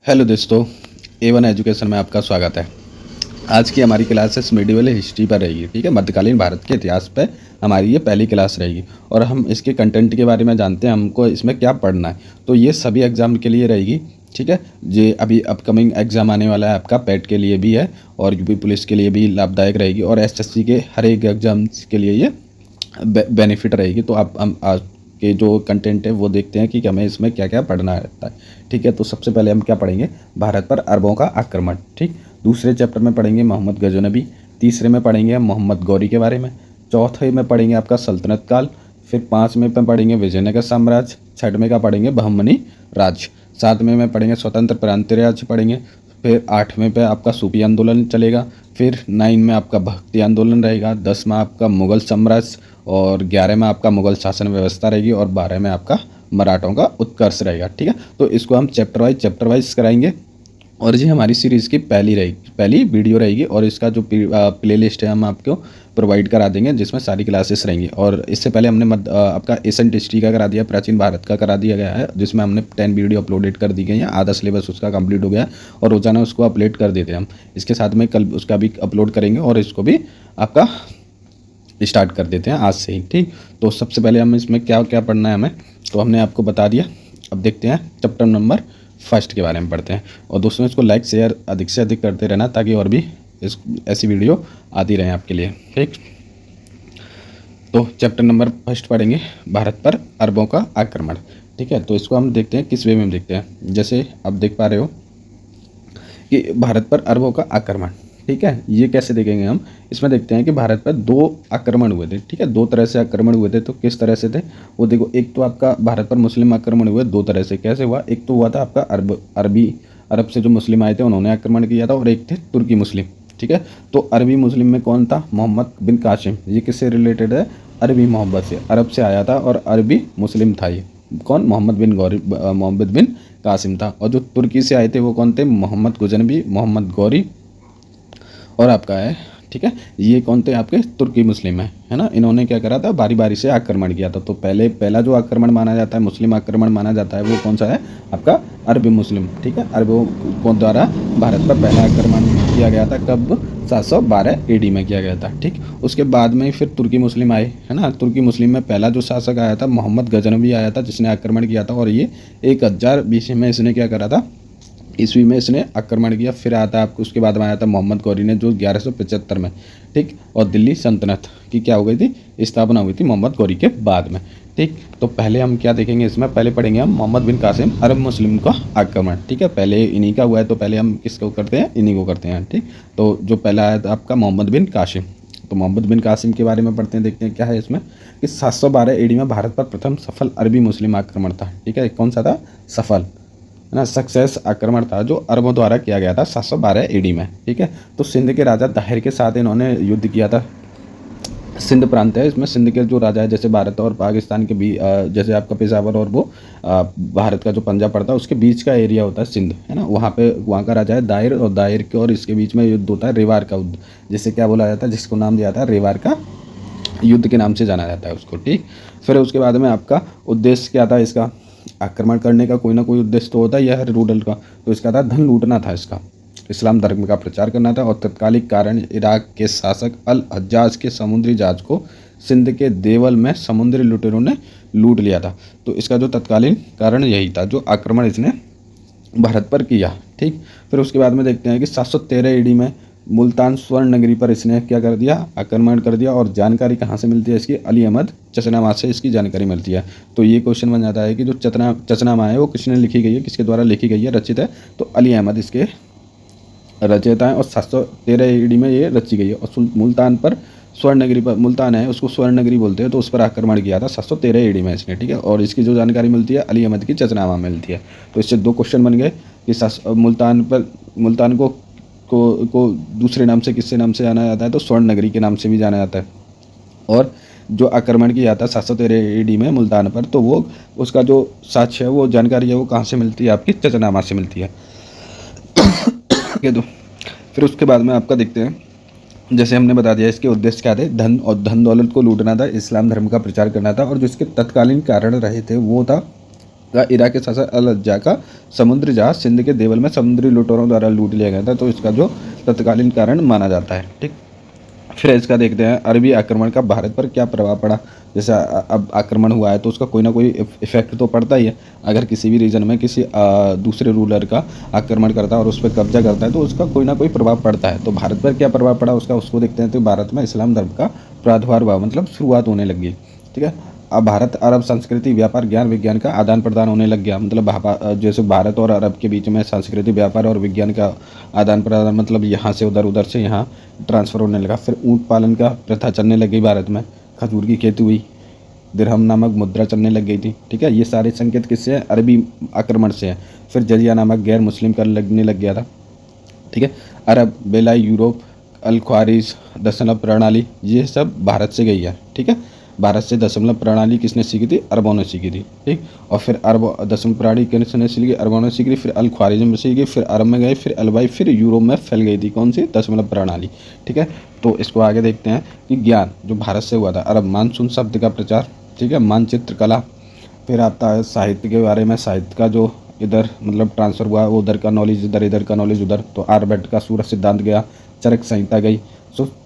Hello दोस्तों, A1 education में आपका स्वागत है। आज की हमारी क्लासेस मिडिवल हिस्ट्री पर रहेगी। ठीक है, मध्यकालीन भारत के इतिहास पे हमारी ये पहली क्लास रहेगी और हम इसके कंटेंट के बारे में जानते हैं, हमको इसमें क्या पढ़ना है। तो ये सभी एग्ज़ाम के लिए रहेगी। ठीक है, ये अभी अपकमिंग एग्ज़ाम आने वाला है, आपका पेट के लिए भी है और यूपी पुलिस के लिए भी लाभदायक रहेगी और एसएससी के हर एक एग्ज़ाम्स के लिए ये बेनिफिट रहेगी। तो आप हम आज के जो कंटेंट है वो देखते हैं कि हमें इसमें क्या क्या पढ़ना रहता है। ठीक है, तो सबसे पहले हम क्या पढ़ेंगे, भारत पर अरबों का आक्रमण। ठीक, दूसरे चैप्टर में पढ़ेंगे मोहम्मद गजनबी, तीसरे में पढ़ेंगे हम मोहम्मद गौरी के बारे में, चौथे में पढ़ेंगे आपका सल्तनत काल, फिर पाँचवें में पढ़ेंगे विजयनगर साम्राज्य, छठवें का पढ़ेंगे बहमनी राज्य, सातवें में पढ़ेंगे स्वतंत्र प्रांतीय राज्य पढ़ेंगे, फिर आठवें पे आपका सूफी आंदोलन चलेगा, फिर 9 में आपका भक्ति आंदोलन रहेगा, 10 में आपका मुग़ल साम्राज्य और 11 में आपका मुग़ल शासन व्यवस्था रहेगी और 12 में आपका मराठों का उत्कर्ष रहेगा। ठीक है, तो इसको हम चैप्टर वाइज कराएंगे और ये हमारी सीरीज़ की पहली वीडियो रहेगी और इसका जो प्ले लिस्ट है हम आपको प्रोवाइड करा देंगे जिसमें सारी क्लासेस रहेंगी। और इससे पहले हमने आपका एशियन हिस्ट्री का करा दिया, प्राचीन भारत का करा दिया गया है जिसमें हमने 10 वीडियो अपलोडेड कर दी गई हैं, आधा सिलेबस उसका कंप्लीट हो गया है और रोजाना उसको अपलोड कर देते हैं हम। इसके साथ में कल उसका भी अपलोड करेंगे और इसको भी आपका स्टार्ट कर देते हैं आज से ही। ठीक, तो सबसे पहले हम इसमें क्या क्या पढ़ना है हमें, तो हमने आपको बता दिया। अब देखते हैं चैप्टर नंबर 1 के बारे में पढ़ते हैं और दोस्तों इसको लाइक शेयर अधिक से अधिक करते रहना ताकि और भी ऐसी वीडियो आती रहे आपके लिए। ठीक, तो चैप्टर नंबर 1 पढ़ेंगे, भारत पर अरबों का आक्रमण। ठीक है, तो इसको हम देखते हैं किस वे में देखते हैं। जैसे आप देख पा रहे हो कि भारत पर अरबों का आक्रमण, ठीक है, ये कैसे देखेंगे हम। इसमें देखते हैं कि भारत पर 2 आक्रमण हुए थे। ठीक है, 2 तरह से आक्रमण हुए थे। तो किस तरह से थे वो देखो, एक तो आपका भारत पर मुस्लिम आक्रमण हुए 2 तरह से। कैसे हुआ, एक तो हुआ था आपका अरब से जो मुस्लिम आए थे उन्होंने आक्रमण किया था और एक थे तुर्की मुस्लिम। ठीक है, तो अरबी मुस्लिम में कौन था, मोहम्मद बिन कासिम। ये किससे रिलेटेड है, अरबी मोहब्बत से, अरब से आया था और अरबी मुस्लिम था। ये कौन, मोहम्मद बिन कासिम था। और जो तुर्की से आए थे वो कौन थे, मोहम्मद गुजनबी, मोहम्मद गौरी और आपका है। ठीक है, ये कौन थे, आपके तुर्की मुस्लिम है ना। इन्होंने क्या करा था, बारी बारी से आक्रमण किया था। तो पहला जो आक्रमण माना जाता है, मुस्लिम आक्रमण माना जाता है, वो कौन सा है, आपका अरबी मुस्लिम। ठीक है, अरबों को द्वारा भारत पर पहला आक्रमण किया गया था। कब, 712 AD में किया गया था। ठीक, उसके बाद में फिर तुर्की मुस्लिम आए, है ना। तुर्की मुस्लिम में पहला जो शासक आया था मोहम्मद गजनवी आया था जिसने आक्रमण किया था और ये 1000 BC में इसने क्या करा था, ईस्वी में इसने आक्रमण किया। फिर आता है आपको, उसके बाद में आया था मोहम्मद गौरी ने जो 1175 में। ठीक, और दिल्ली सल्तनत की क्या हो गई थी, स्थापना हुई थी मोहम्मद गौरी के बाद में। ठीक, तो पहले हम क्या देखेंगे इसमें, पहले पढ़ेंगे हम मोहम्मद बिन कासिम अरब मुस्लिम का आक्रमण। ठीक है, पहले इन्हीं का हुआ है तो पहले हम किसको करते हैं, इन्हीं को करते हैं। ठीक, तो जो पहला आया था आपका मोहम्मद बिन कासिम, तो मोहम्मद बिन कासिम के बारे में पढ़ते हैं, देखते हैं क्या है इसमें कि 712 AD में भारत पर प्रथम सफल अरबी मुस्लिम आक्रमण था। ठीक है, कौन सा था, सफल, है ना, सक्सेस आक्रमण था जो अरबों द्वारा किया गया था 712 AD में। ठीक है, तो सिंध के राजा ताहिर के साथ इन्होंने युद्ध किया था। सिंध प्रांत है, इसमें सिंध के जो राजा है, जैसे भारत और पाकिस्तान के बीच, जैसे आपका पेशावर और वो भारत का जो पंजाब पड़ता है उसके बीच का एरिया होता है सिंध, है ना। वहाँ का राजा है दायर और दायर के और इसके बीच में युद्ध होता है रेवार का युद्ध, जिसे क्या बोला जाता है, जिसको नाम दिया था रेवार का युद्ध के नाम से जाना जाता है उसको। ठीक, फिर उसके बाद में आपका उद्देश्य क्या था, इसका आक्रमण करने का कोई ना कोई उद्देश्य तो होता है, यह रूडल का, तो इसका था धन लूटना था, इसका इस्लाम धर्म का प्रचार करना था। और तत्कालिक कारण इराक के शासक अल हज्जाज के समुद्री जहाज को सिंध के देवल में समुद्री लुटेरों ने लूट लिया था। तो इसका जो तत्कालीन कारण यही था जो आक्रमण इसने भारत पर किया। ठीक, फिर उसके बाद में देखते हैं कि 713 AD में मुल्तान स्वर्ण नगरी पर इसने क्या कर दिया, आक्रमण कर दिया। और जानकारी कहाँ से मिलती है इसकी, अली अहमद चचनामा से इसकी जानकारी मिलती है। तो ये क्वेश्चन बन जाता है कि जो चचनामा है वो किसने लिखी गई है, किसके द्वारा लिखी गई है, रचित है, तो अली अहमद इसके रचयिता हैं और 713 AD में ये रची गई है। और मुल्तान पर स्वर्ण नगरी पर, मुल्तान है उसको स्वर्ण नगरी बोलते हैं, तो उस पर आक्रमण किया था 713 AD में इसने। ठीक है, और इसकी जो जानकारी मिलती है अली अहमद की चचनामा में मिलती है। तो इससे 2 क्वेश्चन बन गए कि मुल्तान को दूसरे नाम से किससे नाम से जाना जाता है, तो स्वर्ण नगरी के नाम से भी जाना जाता है। और जो आक्रमण किया था 713 AD में मुल्तान पर, तो वो उसका जो साक्ष्य है, वो जानकारी है, वो कहाँ से मिलती है, आपकी चचनामा से मिलती है। तो फिर उसके बाद में आपका देखते हैं, जैसे हमने बता दिया इसके उद्देश्य क्या थे, धन दौलत को लूटना था, इस्लाम धर्म का प्रचार करना था। और जो इसके तत्कालीन कारण रहे थे वो था का इराक के शासक अल हज्जा का समुद्री जहाज सिंध के देवल में समुद्री लुटेरों द्वारा लूट लिया गया था, तो इसका जो तत्कालीन कारण माना जाता है। ठीक, फिर इसका देखते हैं अरबी आक्रमण का भारत पर क्या प्रभाव पड़ा। जैसे अब आक्रमण हुआ है तो उसका कोई ना कोई इफेक्ट तो पड़ता ही है। अगर किसी भी रीजन में किसी दूसरे रूलर का आक्रमण करता है और उस पर कब्जा करता है तो उसका कोई ना कोई प्रभाव पड़ता है। तो भारत पर क्या प्रभाव पड़ा उसको देखते हैं। तो भारत में इस्लाम धर्म का प्रादुर्भाव हुआ, मतलब शुरुआत होने लगी। ठीक है, अब भारत अरब संस्कृति व्यापार ज्ञान विज्ञान का आदान प्रदान होने लग गया। मतलब जैसे भारत और अरब के बीच में संस्कृति व्यापार और विज्ञान का आदान प्रदान, मतलब यहाँ से उधर, उधर से यहाँ ट्रांसफ़र होने लगा। फिर ऊँट पालन का प्रथा चलने लग गई भारत में, खजूर की खेती हुई, दिरहम नामक मुद्रा चलने लग गई थी। ठीक है, ये सारे संकेत किससे हैं? अरबी आक्रमण से हैं। फिर जजिया नामक गैर मुस्लिम कर लगने लग गया था। ठीक है, अरब, बेलाई, यूरोप, अल ख्वारिज, दशमलव प्रणाली, ये सब भारत से गई है। ठीक है, भारत से दशमलव प्रणाली किसने सीखी थी? अरबों ने सीखी थी। ठीक, और फिर अरब दशमलव प्रणाली किसने सीखी? अरबों ने सीखी। फिर अल ख्वारिज में सीखी, फिर अरब में गए, फिर अलवाई, फिर यूरोप में फैल गई थी। कौन सी? दशमलव प्रणाली। ठीक है, तो इसको आगे देखते हैं कि ज्ञान जो भारत से हुआ था। अरब, मानसून शब्द का प्रचार। ठीक है, मानचित्र कला। फिर आता है साहित्य के बारे में, साहित्य का जो इधर मतलब ट्रांसफ़र हुआ, वो उधर का नॉलेज इधर, इधर का नॉलेज उधर। तो आर्यभट्ट का सूरज सिद्धांत गया, चरक संहिता गई,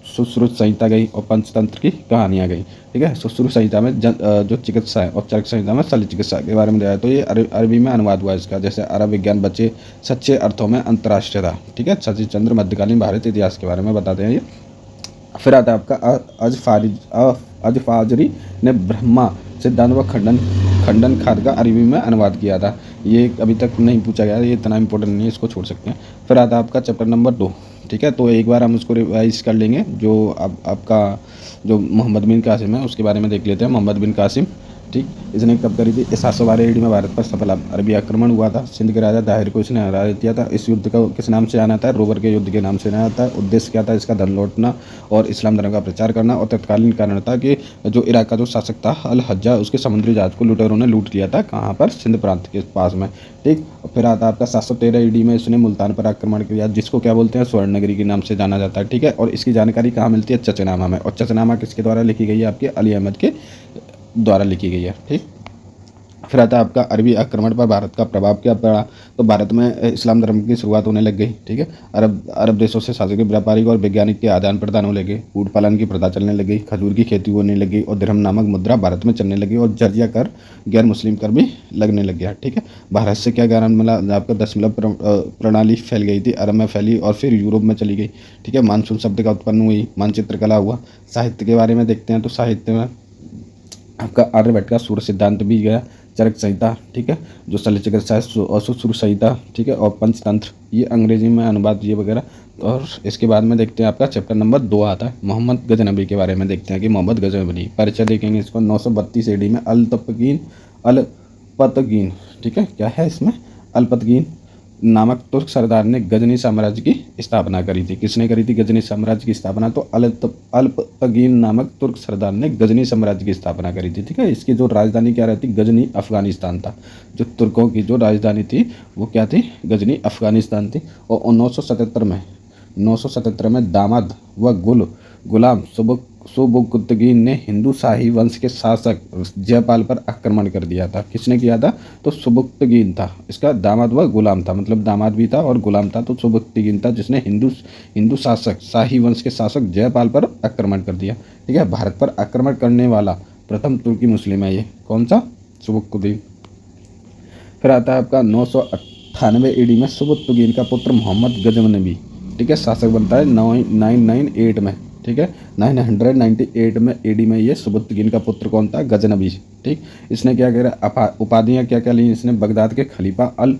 सुश्रुत संहिता गई और पंचतंत्र की कहानियाँ गई। ठीक है, सुश्रुत संहिता में जो चिकित्सा है और चरक संहिता में शल्य चिकित्सा के बारे में दिया है। तो ये अरबी में अनुवाद हुआ इसका। जैसे अरब विज्ञान बच्चे सच्चे अर्थों में अंतर्राष्ट्रीय था। ठीक है, सचिन चंद्र मध्यकालीन भारत इतिहास के बारे में बताते हैं ये। फिर आता है आपका अजफाजरी ने ब्रह्मा सिद्धांत व खंडन खाद का अरबी में अनुवाद किया था। ये अभी तक नहीं पूछा गया, ये इतना इंपॉर्टेंट नहीं है, इसको छोड़ सकते हैं। फिर आता है आपका चैप्टर नंबर 2। ठीक है, तो एक बार हम उसको रिवाइज कर लेंगे। जो आपका जो मोहम्मद बिन कासिम है उसके बारे में देख लेते हैं। मोहम्मद बिन कासिम, ठीक, इसने कब करी थी? 712 ईडी में भारत पर सफल अरबी आक्रमण हुआ था। सिंध के राजा दाहिर को इसने हरा दिया था। इस युद्ध को किस नाम से जाना जाता है? रोवर के युद्ध के नाम से जाना जाता है। उद्देश्य क्या था इसका? धन लौटना और इस्लाम धर्म का प्रचार करना। और तत्कालीन कारण था कि जो इराक का जो शासक था अल हज्जा, उसके समुद्री जहाज को लुटेरों ने लूट लिया था। कहाँ पर? सिंध प्रांत के पास में। ठीक, फिर आता है आपका 713 ईडी में इसने मुल्तान पर आक्रमण किया, जिसको क्या बोलते हैं? स्वर्ण नगरी के नाम से जाना जाता है। ठीक है, और इसकी जानकारी कहाँ मिलती है? चचनामा में। और चचनामा किसके द्वारा लिखी गई है? आपके अली अहमद के द्वारा लिखी गई है। ठीक, फिर आता है आपका अरबी आक्रमण पर भारत का प्रभाव क्या पड़ा। तो भारत में इस्लाम धर्म की शुरुआत होने लग गई। ठीक है, अरब देशों से शासकीय, व्यापारिक और वैज्ञानिक के आदान प्रदान होने लगे। ऊँट पालन की प्रथा चलने लग गई, खजूर की खेती होने लगी और दिरहम नामक मुद्रा भारत में चलने लगी। और जजिया कर, गैर मुस्लिम कर भी लगने लग गया। ठीक है, भारत से क्या ज्ञान मिला? आपका दशमलव प्रणाली फैल गई थी, अरब में फैली और फिर यूरोप में चली गई। ठीक है, मानसून शब्द का उत्पन्न हुई, मानचित्र कला हुआ। साहित्य के बारे में देखते हैं। तो साहित्य में आपका आर्यभट्ट का सूर्य सिद्धांत भी गया, चरक संहिता, ठीक है, जो शल्य चिकित्सा है, सुश्रुत संहिता, ठीक है, और पंचतंत्र, ये अंग्रेजी में अनुवाद ये वगैरह। और इसके बाद में देखते हैं आपका चैप्टर नंबर 2 आता है। मोहम्मद गजनबी के बारे में देखते हैं कि मोहम्मद गजनबी परिचय देखेंगे इसको। 932 ईडी में अलपतगीन, ठीक है, क्या है इसमें? अल्पतगीन नामक तुर्क सरदार ने गजनी साम्राज्य की स्थापना करी थी। किसने करी थी गजनी साम्राज्य की स्थापना? तो अल्पतगीन नामक तुर्क सरदार ने गजनी साम्राज्य की स्थापना करी थी। ठीक है, इसकी जो राजधानी क्या रहती? गजनी अफगानिस्तान था। जो तुर्कों की जो राजधानी थी वो क्या थी? गजनी अफगानिस्तान थी। और 977 में दामाद व गुलाम सुबुक्तगीन ने हिंदू शाही वंश के शासक जयपाल पर आक्रमण कर दिया था। किसने किया था? तो सुबुक्तगीन था, इसका दामाद व गुलाम था, मतलब दामाद भी था और गुलाम था। तो सुबुक्तगीन था जिसने हिंदू शासक, शाही वंश के शासक जयपाल पर आक्रमण कर दिया। ठीक है, भारत पर आक्रमण करने वाला प्रथम तुर्की मुस्लिम है ये। कौन सा? सुबुक्तगीन। फिर आता है आपका 998 ईडी में सुबुक्तगीन का पुत्र मोहम्मद गजनबी, ठीक है, शासक बनता है 998 में। ठीक है, 998 में ईडी में ये सुबुक्तगीन का पुत्र कौन था? गजनबी। ठीक, इसने क्या करा? उपाधियाँ क्या क्या ली इसने? बगदाद के खलीफा अल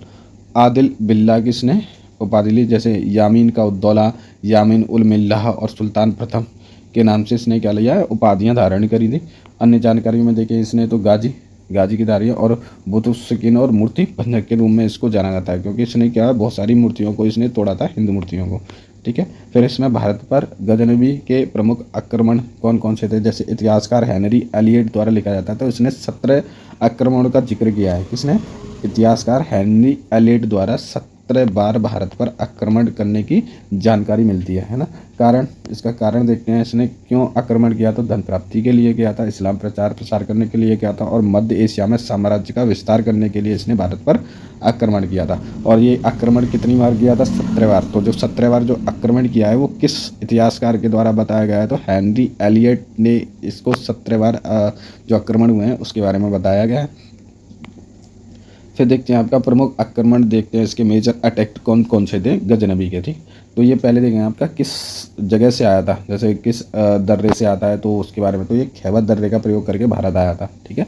आदिल बिल्ला की इसने उपाधि ली, जैसे यामीन का उद्दौला, यामीन उल मिल्लाह और सुल्तान प्रथम के नाम से इसने क्या लिया है? उपाधियाँ धारण करी थी। अन्य जानकारी में देखें इसने तो गाजी की धारियाँ और बुतुस्सकीन और मूर्ति भंजक के रूप में इसको जाना जाता है, क्योंकि इसने क्या बहुत सारी मूर्तियों को इसने तोड़ा था, हिंदू मूर्तियों को। ठीक है, फिर इसमें भारत पर गजनबी के प्रमुख आक्रमण कौन कौन से थे? जैसे इतिहासकार हेनरी एलियट द्वारा लिखा जाता है, तो इसने 17 आक्रमणों का जिक्र किया है। किसने? इतिहासकार हेनरी एलियट द्वारा 17 बार भारत पर आक्रमण करने की जानकारी मिलती है ना। कारण, इसका कारण देखते हैं, इसने क्यों आक्रमण किया? तो धन प्राप्ति के लिए किया था, इस्लाम प्रचार प्रसार करने के लिए किया था, और मध्य एशिया में साम्राज्य का विस्तार करने के लिए इसने भारत पर आक्रमण किया था। और ये आक्रमण कितनी बार किया था? 17 बार। तो जो 17 बार जो आक्रमण किया है वो किस इतिहासकार के द्वारा बताया गया है? तो हेनरी एलियट ने इसको 17 बार जो आक्रमण हुए हैं उसके बारे में बताया गया है। फिर देखते हैं आपका प्रमुख आक्रमण, देखते हैं इसके मेजर अटैक कौन कौन से थे गजनबी के। ठीक, तो ये पहले देखेंगे आपका किस जगह से आया था, जैसे किस दर्रे से आता है तो उसके बारे में। तो ये खैबर दर्रे का प्रयोग करके भारत आया था। ठीक है,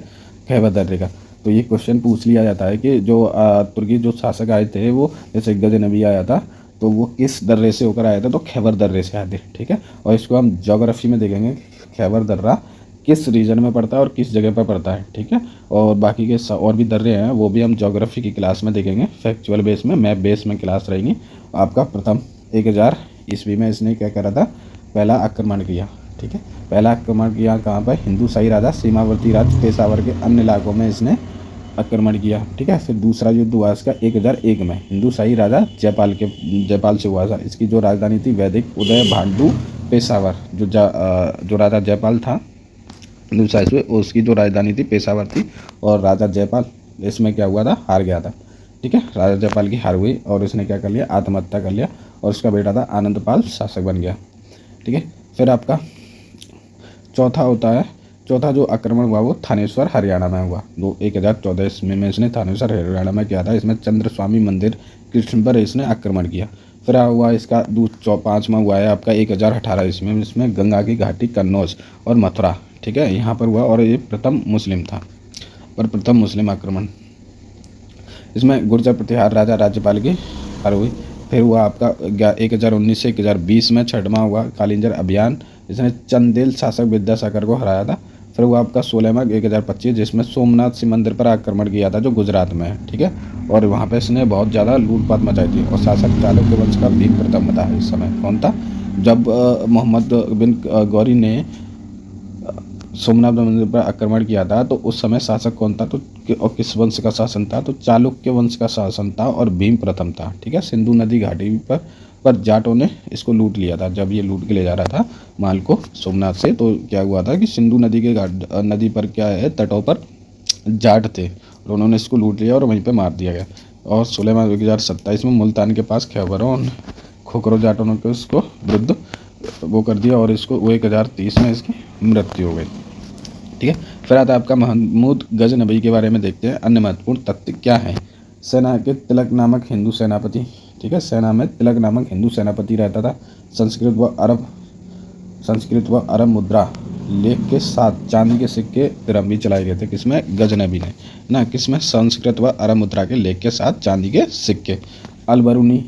खैबर दर्रे का। तो ये क्वेश्चन पूछ लिया जाता है कि जो तुर्की जो शासक आए थे वो, जैसे गजनबी आया था तो वो किस दर्रे से होकर आया था? तो खैबर दर्रे से आए थे। ठीक है, और इसको हम ज्योग्राफी में देखेंगे खैबर दर्रा किस रीजन में पड़ता है और किस जगह पर पड़ता है। ठीक है, और बाकी के और भी दर्रे हैं वो भी हम ज्योग्राफी की क्लास में देखेंगे, फैक्चुअल बेस में, मैप बेस में क्लास रहेंगी। आपका प्रथम 1000 ईस्वी में इसने क्या करा था? पहला आक्रमण किया। ठीक है, पहला आक्रमण किया कहाँ पर? हिंदू शाही राजा सीमावर्ती राज्य पेशावर के अन्य इलाकों में इसने आक्रमण किया। ठीक है, फिर दूसरा युद्ध हुआ इसका 1001 में हिंदू शाही राजा जयपाल से हुआ था। इसकी जो राजधानी थी वैदिक उदय भांडू पेशावर, जो राजा जयपाल था दूसरा इसमें, उसकी जो राजधानी थी पेशावर थी, और राजा जयपाल इसमें क्या हुआ था? हार गया था। ठीक है, राजा जयपाल की हार हुई और इसने क्या कर लिया? आत्महत्या कर लिया, और उसका बेटा था आनंदपाल शासक बन गया। ठीक है, फिर आपका चौथा होता है, चौथा जो आक्रमण हुआ वो थानेश्वर हरियाणा में हुआ। 1014 ईस्वी में इसने थानेश्वर हरियाणा में किया था। इसमें चंद्र स्वामी मंदिर कृष्ण पर इसने आक्रमण किया। फिर हुआ इसका पाँचवा हुआ है आपका 1018 ईस्वी में, इसमें गंगा की घाटी कन्नौज और मथुरा, ठीक है, यहाँ पर हुआ, और ये प्रथम मुस्लिम था, पर प्रथम मुस्लिम आक्रमण। इसमें गुर्जर प्रतिहार राजा राज्यपाल की हार हुई। फिर हुआ आपका 1019 से 1020 में छठवां हुआ कालिंजर अभियान, इसने चंदेल शासक विद्यासागर को हराया था। फिर हुआ आपका 16वां 1025 जिसमें सोमनाथ शिव मंदिर पर आक्रमण किया था जो गुजरात में है। ठीक है, और वहाँ पे इसने बहुत ज़्यादा लूटपाट मचाई थी, और शासक चालुक्य वंश का भीम प्रथम था इस समय। कौन था? जब मोहम्मद बिन गौरी ने सोमनाथ मंदिर पर आक्रमण किया था तो उस समय शासक कौन था? तो और किस वंश का शासन था? तो चालुक्य वंश का शासन था, और भीम प्रथम था। ठीक है, सिंधु नदी घाटी पर जाटों ने इसको लूट लिया था। जब ये लूट के ले जा रहा था माल को सोमनाथ से, तो क्या हुआ था कि सिंधु नदी के नदी पर क्या है, तटों पर जाट थे, और उन्होंने इसको लूट लिया और वहीं पर मार दिया गया। और 16 मार्च 2027 में मुल्तान के पास खैबरों खोखरों जाटों ने इसको विरुद्ध वो कर दिया, और इसको वो 1030 में इसकी मृत्यु हो गई। ठीक है, फिर आता है आपका महमूद गजनबी के बारे में देखते हैं। अन्य महत्वपूर्ण तथ्य क्या है? सेना के तिलक नामक हिंदू सेनापति। ठीक है, सेना में तिलक नामक हिंदू सेनापति रहता था। संस्कृत व अरब मुद्रा लेख के साथ चांदी के सिक्के तिरम भी चलाए गए थे। किसमें? गजनबी ने ना, किसमें? संस्कृत व अरब मुद्रा के लेख के साथ चांदी के सिक्के। अलबरूनी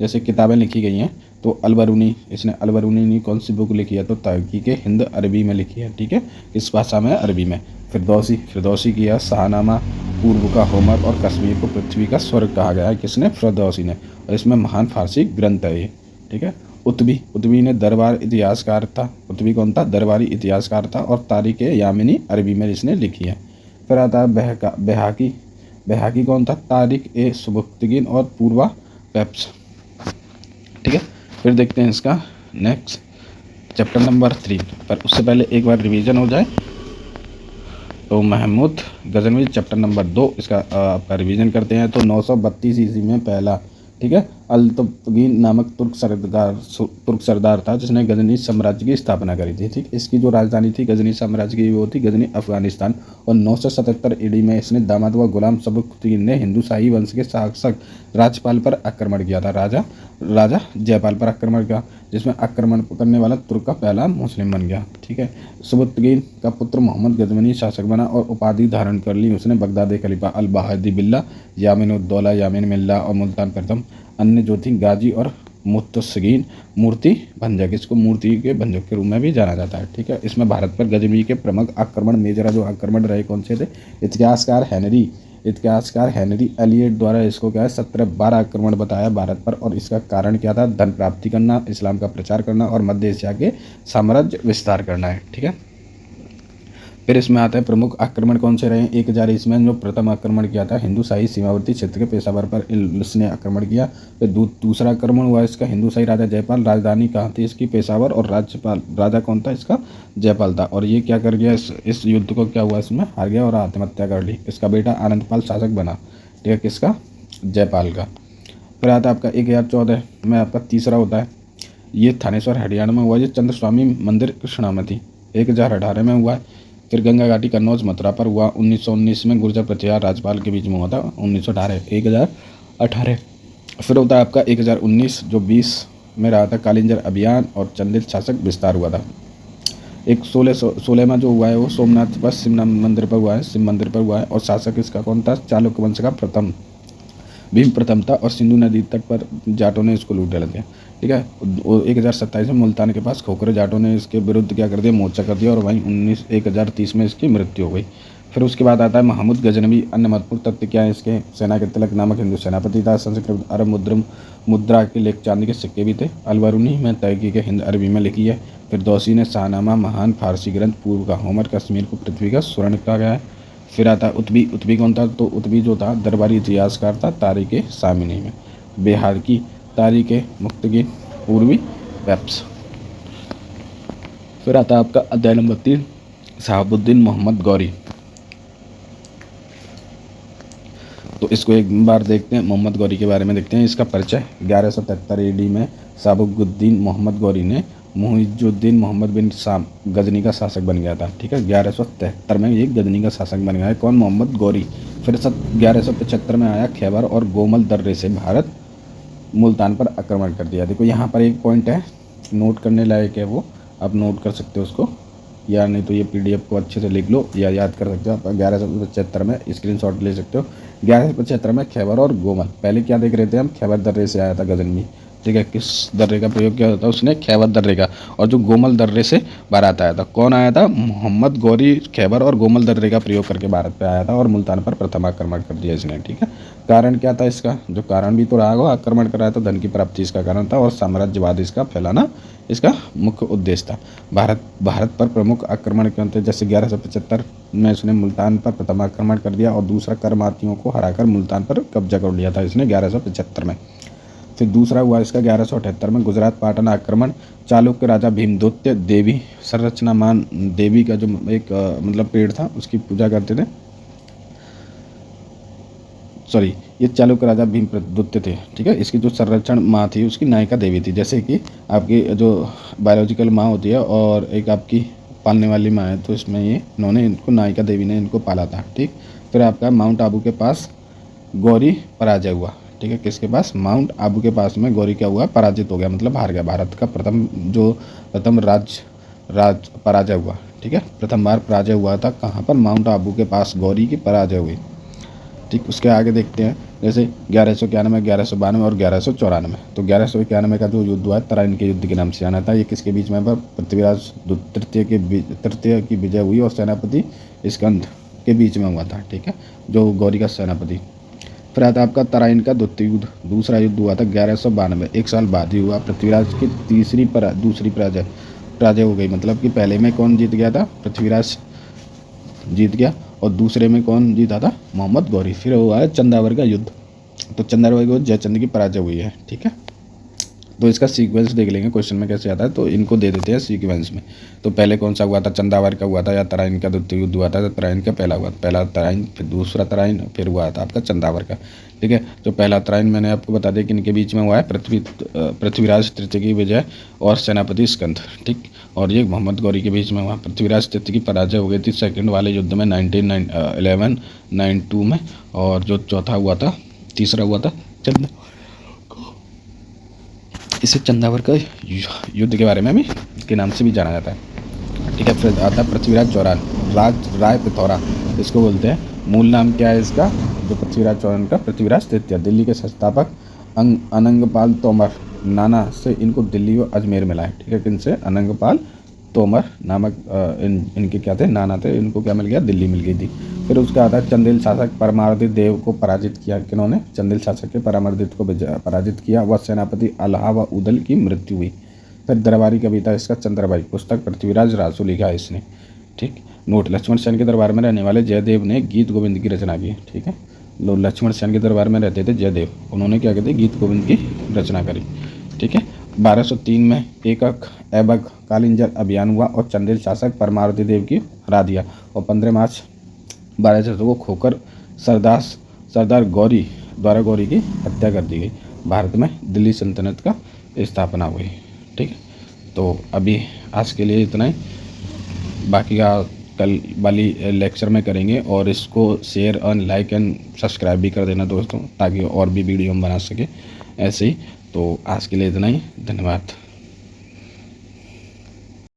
जैसे किताबें लिखी गई हैं, तो अलबरूनी, इसने अलबरूनी ने कौन सी बुक लिखी है? तो तहकीक हिंद अरबी में लिखी है। ठीक है, किस भाषा में? अरबी में। फिरदौसी की है शाहनामा, पूर्व का होमर, और कश्मीर को पृथ्वी का स्वर्ग कहा गया है। किसने? फिरदौसी ने, और इसमें महान फारसी ग्रंथ है ये। ठीक है, उतबी ने दरबार इतिहासकार था। उतबी कौन था? दरबारी इतिहासकार था, और तारीख यामिनी अरबी में इसने लिखी है। फिर आता है बेहाकी कौन था? तारिक ए सुबुक्तगीन और पूर्वा पेप्स। ठीक है, फिर देखते हैं इसका नेक्स्ट चैप्टर नंबर 3, पर उससे पहले एक बार रिवीजन हो जाए। तो महमूद गजनवी चैप्टर नंबर 2 इसका आपका रिवीजन करते हैं। तो 932 ईस्वी में पहला, ठीक है, अल्तुतगीन नामक तुर्क सरदार था जिसने गजनी साम्राज्य की स्थापना करी थी। ठीक, इसकी जो राजधानी थी गजनी साम्राज्य की वो थी गजनी अफगानिस्तान। और 977 ईडी में इसने दामाद व गुलाम सबुक्तगीन ने हिंदू शाही वंश के शासक राज्यपाल पर आक्रमण किया था। राजा जयपाल पर आक्रमण किया, जिसमें आक्रमण करने वाला तुर्क का पहला मुस्लिम बन गया। ठीक है, सबुक्तगीन का पुत्र मोहम्मद गजनवी शासक बना और उपाधि धारण कर ली उसने बगदादी खलीफा अल बहादी बिल्ला, यामिन उद्दौला, यामिन मिल्ला और मुल्तान प्रथम। अन्य जो थी गाजी और मुत्तसगीन मूर्ति भंजक, इसको मूर्ति के भंजक के रूप में भी जाना जाता है। ठीक है, इसमें भारत पर गजनवी के प्रमुख आक्रमण मेजर जो आक्रमण रहे कौन से थे? इतिहासकार हेनरी एलियट द्वारा इसको क्या है 17-12 आक्रमण बताया भारत पर, और इसका कारण क्या था? धन प्राप्ति करना, इस्लाम का प्रचार करना और मध्य एशिया के साम्राज्य विस्तार करना है। ठीक है, फिर इसमें आता है प्रमुख आक्रमण कौन से रहे हैं। 1000 ईस्वी में जो प्रथम आक्रमण किया था हिंदूशाही सीमावर्ती क्षेत्र के पेशावर पर इसने आक्रमण किया। फिर दूसरा आक्रमण हुआ इसका हिंदूशाही राजा जयपाल। राजधानी कहाँ थी इसकी, पेशावर, और राज्यपाल राजा कौन था इसका, जयपाल था। और ये क्या कर गया, इस युद्ध को क्या हुआ, इसमें हार गया और आत्महत्या कर ली। इसका बेटा आनंदपाल शासक बना, ठीक है, किसका, जयपाल का। फिर आता है आपका 1014 में आपका तीसरा होता है, ये थानेश्वर हरियाणा में हुआ। ये चंद्रस्वामी मंदिर कृष्णामती 1018 में हुआ है। फिर गंगा घाटी कन्नौज मथुरा पर हुआ 1919 में। गुर्जर प्रतिहार राज्यपाल के बीच में हुआ था 1018। फिर होता है आपका 1019 जो 20 में रहा था कालिंजर अभियान और चंदेल शासक विस्तार हुआ था। एक 16 में जो हुआ है वो सोमनाथ पर शिव मंदिर पर हुआ है, शिव मंदिर पर हुआ है। और शासक इसका कौन था, चालुक्य वंश का प्रथम भीम प्रथम था। और सिंधु नदी तट पर जाटों ने इसको लूट डाला था, ठीक है। 1027 में मुल्तान के पास खोखरे जाटों ने इसके विरुद्ध क्या कर दिया, मोर्चा कर दिया, और वहीं 1030 में इसकी मृत्यु हो गई। फिर उसके बाद आता है महमूद गजनवी। अन्य महत्वपूर्ण तथ्य क्या है इसके, सेना के तिलक नामक हिंदू सेनापति था। संस्कृत अरब मुद्रा के लेख चांदी के सिक्के भी थे। अलबरूनी में तैकी के हिंद अरबी में लिखी है। फिर दौसी ने शाहनामा महान फारसी ग्रंथ, पूर्व का होमर, कश्मीर को पृथ्वी का स्वर्ण कहा गया है। फिर आता है उत्बी। उत्बी कौन था, तो उत्बी जो था दरबारी इतिहासकार था तारीख सामिनी में। बिहार की तारीख मुक्तगीन, पूर्वी वेब्स। फिर आता है आपका अध्याय नंबर 3 शहाबुद्दीन मोहम्मद गौरी। तो इसको एक बार देखते हैं, मोहम्मद गौरी के बारे में देखते हैं। इसका परिचय 1173 AD में शहाबुद्दीन मोहम्मद गौरी ने मुइजुद्दीन मोहम्मद बिन शाम गजनी का शासक बन गया था, ठीक है। 1173 में ये गजनी का शासक बन गया है, कौन, मोहम्मद गौरी। फिर 1175 में आया खैबर और गोमल दर्रे से भारत मुल्तान पर आक्रमण कर दिया। देखो यहाँ पर एक पॉइंट है नोट करने लायक है, वो आप नोट कर सकते हो उसको, या नहीं तो ये PDF को अच्छे से लिख लो या याद कर सकते हो आप। 1175 में स्क्रीनशॉट ले सकते हो। 1175 में खैबर और गोमल, पहले क्या देख रहे थे हम, खैबर दर्रे से आया था गजनवी, ठीक है। किस दर्रे का प्रयोग किया था उसने, खैबर दर्रे का। और जो गोमल दर्रे से बारात आया था, कौन आया था, मोहम्मद गौरी खैबर और गोमल दर्रे का प्रयोग करके भारत पे आया था और मुल्तान पर प्रथम आक्रमण कर दिया इसने, ठीक है। कारण क्या था इसका, जो कारण भी तो रहा होगा, आक्रमण कराया था, धन की प्राप्ति इसका कारण था, और साम्राज्यवाद इसका फैलाना इसका मुख्य उद्देश्य था। भारत पर प्रमुख आक्रमण क्यों थे, जैसे 1175 में इसने मुल्तान पर प्रथम आक्रमण कर दिया, और दूसरा करमातियों को हराकर मुल्तान पर कब्जा कर लिया था इसने 1175 में। फिर दूसरा हुआ इसका 1178 में गुजरात पाटन आक्रमण। चालुक्य राजा भीमदत्त देवी संरचना मान देवी का जो एक मतलब पेड़ था उसकी पूजा करते थे, सॉरी ये चालुक्य राजा भीमदत्त थे, ठीक है। इसकी जो संरक्षण माँ थी उसकी नायिका देवी थी, जैसे कि आपकी जो बायोलॉजिकल माँ होती है और एक आपकी पालने वाली माँ है, तो इसमें ये इन्होंने इनको नायिका देवी ने इनको पाला था, ठीक। फिर आपका माउंट आबू के पास गौरी पराजय हुआ, ठीक है। किसके पास, माउंट आबू के पास में गौरी क्या हुआ, पराजित हो गया, मतलब हार गया। भारत का प्रथम राज पराजय हुआ, ठीक है। प्रथम बार पराजय हुआ था कहाँ पर, माउंट आबू के पास गौरी की पराजय हुई, ठीक। उसके आगे देखते हैं, जैसे 1191, 1192 और 1194। तो 1191 का जो युद्ध हुआ है तराइन के युद्ध के नाम से जाना था। ये किसके बीच में, पृथ्वीराज तृतीय की विजय हुई और सेनापति स्कंद के बीच में हुआ था, ठीक है, जो गौरी का सेनापति। फिर आता आपका तराइन का द्वितीय युद्ध, दूसरा युद्ध हुआ था 1192, एक साल बाद ही हुआ। पृथ्वीराज की दूसरी पराजय हो गई, मतलब कि पहले में कौन जीत गया था, पृथ्वीराज जीत गया, और दूसरे में कौन जीता था, मोहम्मद गौरी। फिर हुआ है चंदावर का युद्ध, तो चंदावर का युद्ध जयचंद की पराजय हुई है, ठीक है। तो इसका सीक्वेंस देख लेंगे क्वेश्चन में कैसे आता है, तो इनको दे देते हैं सीक्वेंस में। तो पहले कौन सा हुआ था, चंदावर का हुआ था, या तराइन का द्वितीय युद्ध हुआ था, तो तराइन का पहला तराइन, फिर दूसरा तराइन, फिर हुआ था आपका चंदावर का, ठीक है। जो पहला तराइन मैंने आपको बता दिया कि इनके बीच में हुआ है पृथ्वीराज तृतीय की विजय और सेनापति स्कंद, ठीक। और ये मोहम्मद गौरी के बीच में हुआ। पृथ्वीराज तृतीय की पराजय हो गई थी सेकंड वाले युद्ध में 1192 में। और जो चौथा हुआ था, तीसरा हुआ था इसे चंदावर का युद्ध के बारे में भी के नाम से भी जाना जाता है, ठीक है। फिर आता है पृथ्वीराज चौहान राय पिथौरा, इसको बोलते हैं। मूल नाम क्या है इसका, जो पृथ्वीराज चौहान का, पृथ्वीराज तृतीय। दिल्ली के संस्थापक अनंगपाल तोमर नाना से इनको दिल्ली व अजमेर मिला है, ठीक है। किनसे, अनंगपाल तोमर नामक इनके क्या थे, नाना थे, इनको क्या मिल गया, दिल्ली मिल गई थी। फिर उसका आता है चंदेल शासक परमार्दित देव को पराजित किया, किन्होंने, चंदेल शासक के परमार्दित को पराजित किया। वह सेनापति अल्हा व उदल की मृत्यु हुई। फिर दरबारी कविता इसका चंद्रबाई, पुस्तक पृथ्वीराज रासो लिखा है इसने, ठीक। नोट, लक्ष्मण सेन के दरबार में रहने वाले जयदेव ने गीत गोविंद की रचना की। ठीक है, लोग लक्ष्मण सेन के दरबार में रहते थे जयदेव, उन्होंने क्या कहते हैं गीत गोविंद की रचना करी। ठीक है, 1203 में एकक ऐबक कालीन जल अभियान हुआ और चंदेल शासक परमावती देव की हरा दिया। और 15 मार्च 1200 को खोकर सरदार गौरी द्वारा गौरी की हत्या कर दी गई। भारत में दिल्ली सल्तनत का स्थापना हुई। ठीक है, तो अभी आज के लिए इतना ही, बाकी का कल वाली लेक्चर में करेंगे। और इसको शेयर और लाइक एंड सब्सक्राइब भी कर देना दोस्तों, ताकि और भी वीडियो हम बना सकें ऐसे ही। तो आज के लिए इतना ही, धन्यवाद।